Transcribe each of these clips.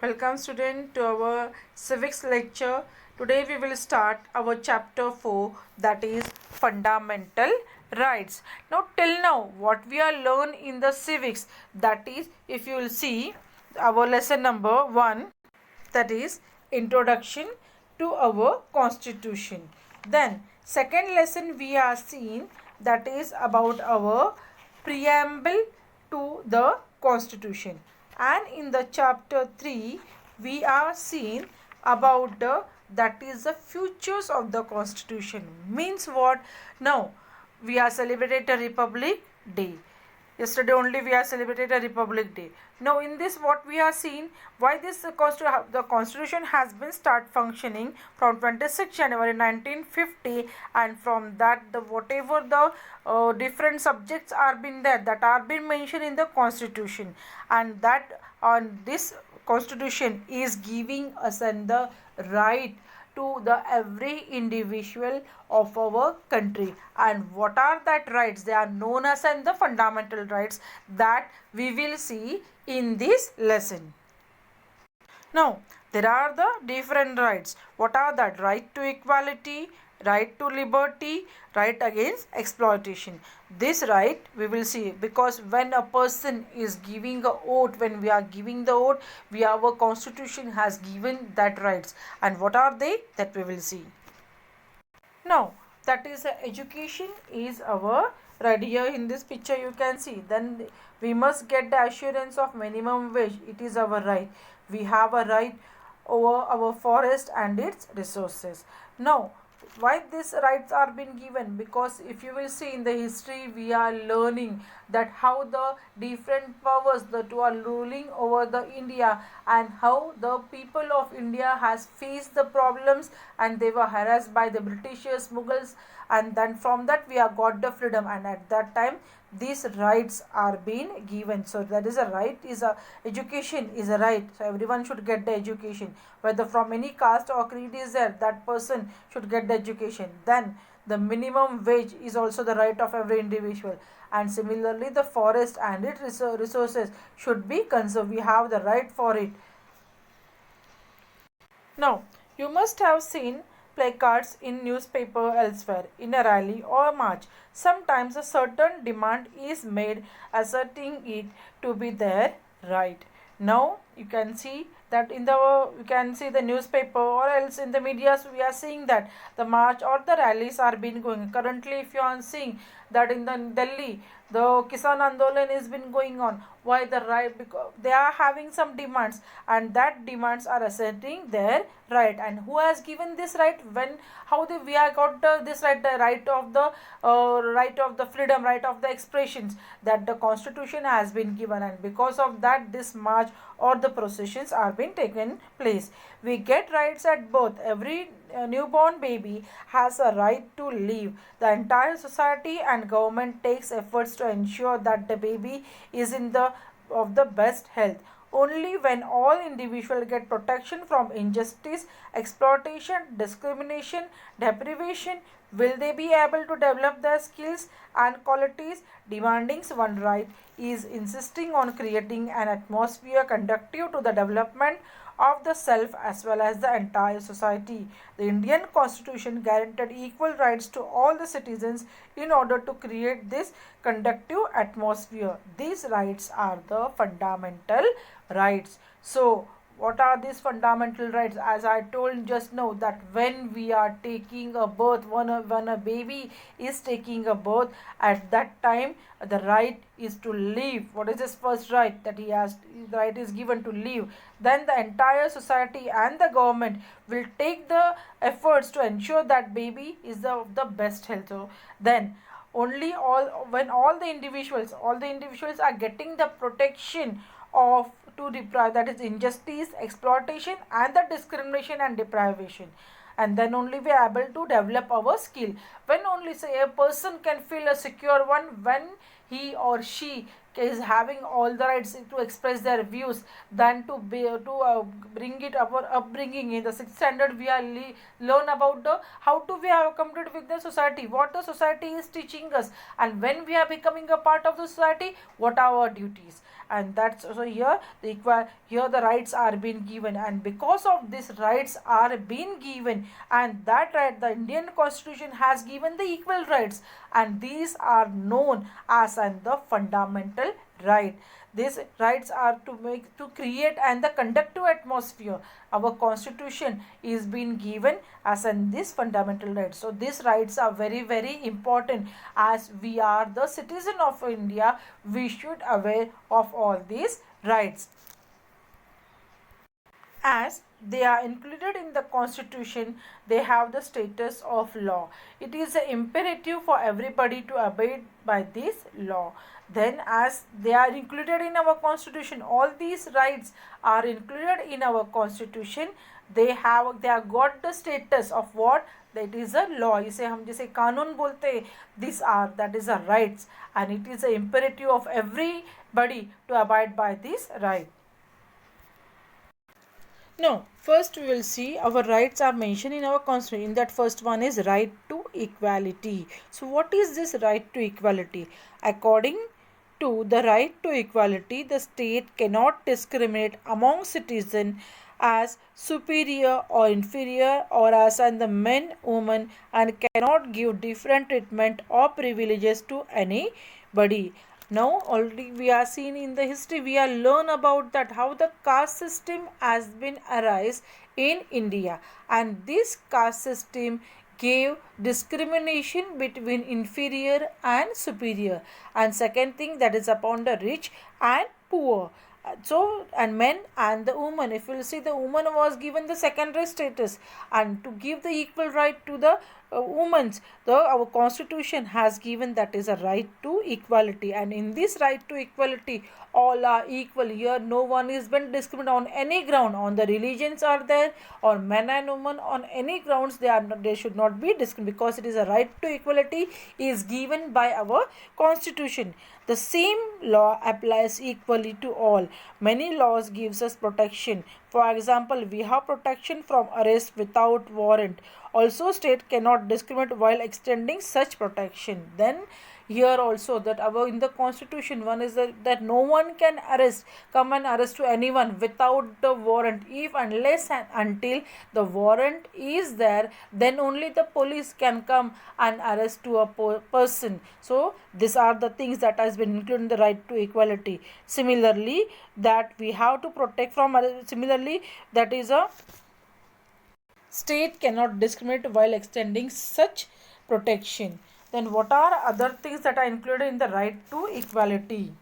Welcome student to our civics lecture. Today we will start our chapter 4, that is fundamental rights. Now till now what we are learned in the civics, that is, if you will see our lesson number 1, that is introduction to our constitution. Then second lesson we are seeing, that is about our preamble to the constitution. And in the chapter 3 we are seeing about the, that is the futures of the constitution. Means what? Now we are celebrating a republic day. Yesterday only we are celebrated a Republic Day. Now in this what we are seeing, why this the constitution has been start functioning from 26 January 1950, and from that the whatever the different subjects are been there that are been mentioned in the constitution, and that on this constitution is giving us and the right to the every individual of our country. And what are that rights? They are known as and the fundamental rights that we will see in this lesson. Now there are the different rights. What are that? Right to equality, right to liberty, right against exploitation. This right we will see, because when a person is giving a oath, when we are giving the oath, our constitution has given that rights. And what are they? That we will see. Now that is education is our right. Here in this picture you can see, then we must get the assurance of minimum wage. It is our right. We have a right over our forest and its resources. Now why these rights are being given? Because if you will see in the history, we are learning that how the different powers that were ruling over the India, and how the people of India has faced the problems, and they were harassed by the Britishers, Mughals, and then from that we have got the freedom. And at that time these rights are being given. So that is a right, is a education is a right. So everyone should get the education, whether from any caste or creed is there, that person should get the education. Then the minimum wage is also the right of every individual. And similarly the forest and its resources should be conserved. We have the right for it. Now you must have seen placards in newspaper elsewhere in a rally or march. Sometimes a certain demand is made asserting it to be their right. Now you can see that in the, you can see the newspaper or else in the media we are seeing that the march or the rallies are been going. Currently if you are seeing that in the Delhi the Kisan Andolan has been going on. Why the right? Because they are having some demands, and that demands are asserting their right. And who has given this right? When, how they, we are got this right? The right of the freedom, right of the expressions, that the constitution has been given. And because of that this march or the processions are being taken place. We get rights at birth. Every newborn baby has a right to live. The entire society and government takes efforts to ensure that the baby is in the of the best health. Only when all individuals get protection from injustice, exploitation, discrimination, deprivation, will they be able to develop their skills and qualities. Demanding one right is insisting on creating an atmosphere conducive to the development of the self as well as the entire society. The Indian Constitution guaranteed equal rights to all the citizens in order to create this conducive atmosphere. These rights are the fundamental rights. So what are these fundamental rights? As I told just now, that when we are taking a birth, when a baby is taking a birth, at that time the right is to live. What is his first right? That he has, the right is given to live. Then the entire society and the government will take the efforts to ensure that baby is the best health. So then only all, when all the individuals are getting the protection of to deprive, that is injustice, exploitation, and the discrimination and deprivation, and then only we are able to develop our skill. When only say a person can feel a secure one, when he or she is having all the rights to express their views. Than to be to bring it our upbringing. In the sixth standard we are learn about the how to we have committed with the society, what the society is teaching us, and when we are becoming a part of the society, what are our duties. and that's so here the rights are being given, and because of these rights are being given, and that right, the Indian Constitution has given the equal rights, and these are known as the fundamental right. These rights are to create and the conductive atmosphere. Our constitution is being given as in this fundamental rights. So these rights are very very important. As we are the citizen of India, we should aware of all these rights. As they are included in the constitution, they have the status of law. It is imperative for everybody to abide by this law. Then as they are included in our constitution, all these rights are included in our constitution. They have got the status of what, that is a law. इसे हम जैसे कानून बोलते हैं, these are, that is a rights, and it is a imperative of everybody to abide by this right. Now, first we will see our rights are mentioned in our constitution. In that first one is right to equality. So, what is this right to equality? According to the right to equality, the state cannot discriminate among citizens as superior or inferior or as the men, women, and cannot give different treatment or privileges to anybody. Now already we are seen in the history, we are learn about that how the caste system has been arise in India, and this caste system gave discrimination between inferior and superior, and second thing, that is upon the rich and poor. So and men and the woman, if you will see, the woman was given the secondary status, and to give the equal right to the women's, our constitution has given that is a right to equality, and in this right to equality all are equal. Here no one is been discriminated on any ground, on the religions are there, or men and women, on any grounds they are not, they should not be discriminated, because it is a right to equality is given by our constitution. The same law applies equally to all. Many laws gives us protection. For example, we have protection from arrest without warrant. Also, state cannot discriminate while extending such protection. Then here also that our in the constitution one is that no one can come and arrest to anyone without the warrant. If unless and until the warrant is there, then only the police can come and arrest to a person. So these are the things that has been included in the right to equality. Similarly, that we have to protect from similarly, that is a state cannot discriminate while extending such protection. Then what are other things that are included in the right to equality?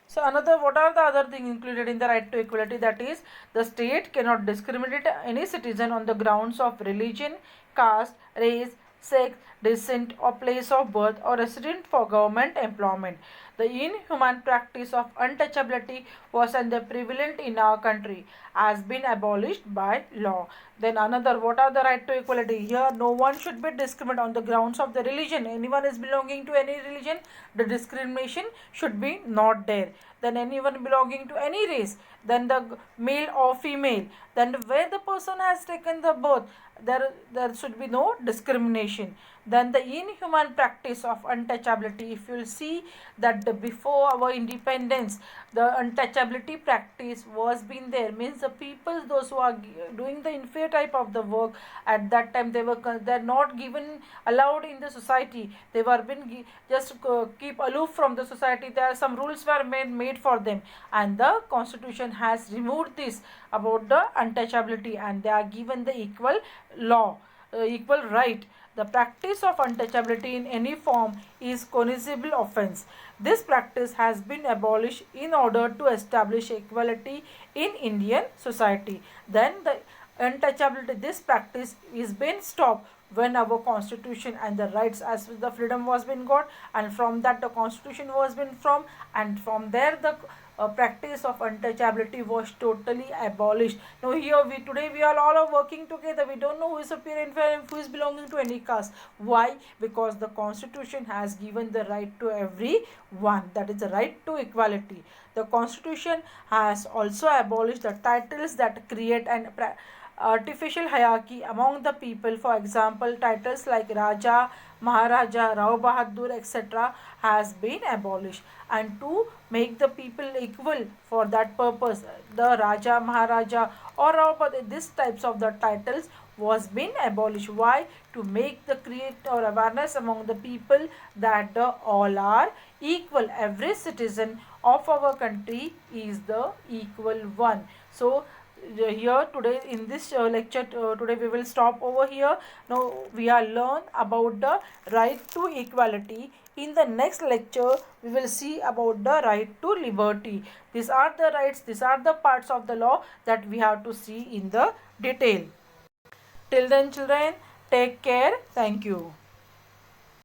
So what are the other things included in the right to equality? That is, the state cannot discriminate any citizen on the grounds of religion, caste, race, sex, descent, or place of birth, or resident for government employment. The inhuman practice of untouchability was prevalent in our country, has been abolished by law. Then another, what are the right to equality? Here no one should be discriminated on the grounds of the religion. Anyone is belonging to any religion, the discrimination should be not there. Then anyone belonging to any race, then the male or female, then where the person has taken the birth, there should be no discrimination. Then the inhuman practice of untouchability, if you will see that before our independence, the untouchability practice was been there, means the people, those who are doing the inferior type of the work, at that time they're not given allowed in the society. They were been just keep aloof from the society. There are some rules were made for them, and the constitution has removed this about the untouchability, and they are given the equal law, equal right. The practice of untouchability in any form is cognizable offence. This practice has been abolished in order to establish equality in Indian society. Then the untouchability, this practice is been stopped when our constitution and the rights as the freedom was been got, and from that the constitution was been from, and from there the practice of untouchability was totally abolished. Now here today we are all are working together. We don't know who is superior and inferior, who is belonging to any caste. Why? Because the constitution has given the right to everyone, that is the right to equality. The constitution has also abolished the titles that create and artificial hierarchy among the people. For example, titles like Raja, Maharaja, Rao Bahadur, etc. has been abolished, and to make the people equal, for that purpose the Raja, Maharaja or Rao Bahadur, these types of the titles was been abolished. Why? To make the create or awareness among the people that the all are equal. Every citizen of our country is the equal one. So here today in this lecture today we will stop over here. Now we are learn about the right to equality. In the next lecture we will see about the right to liberty. These are the rights, these are the parts of the law that we have to see in the detail. Till then children, take care. Thank you.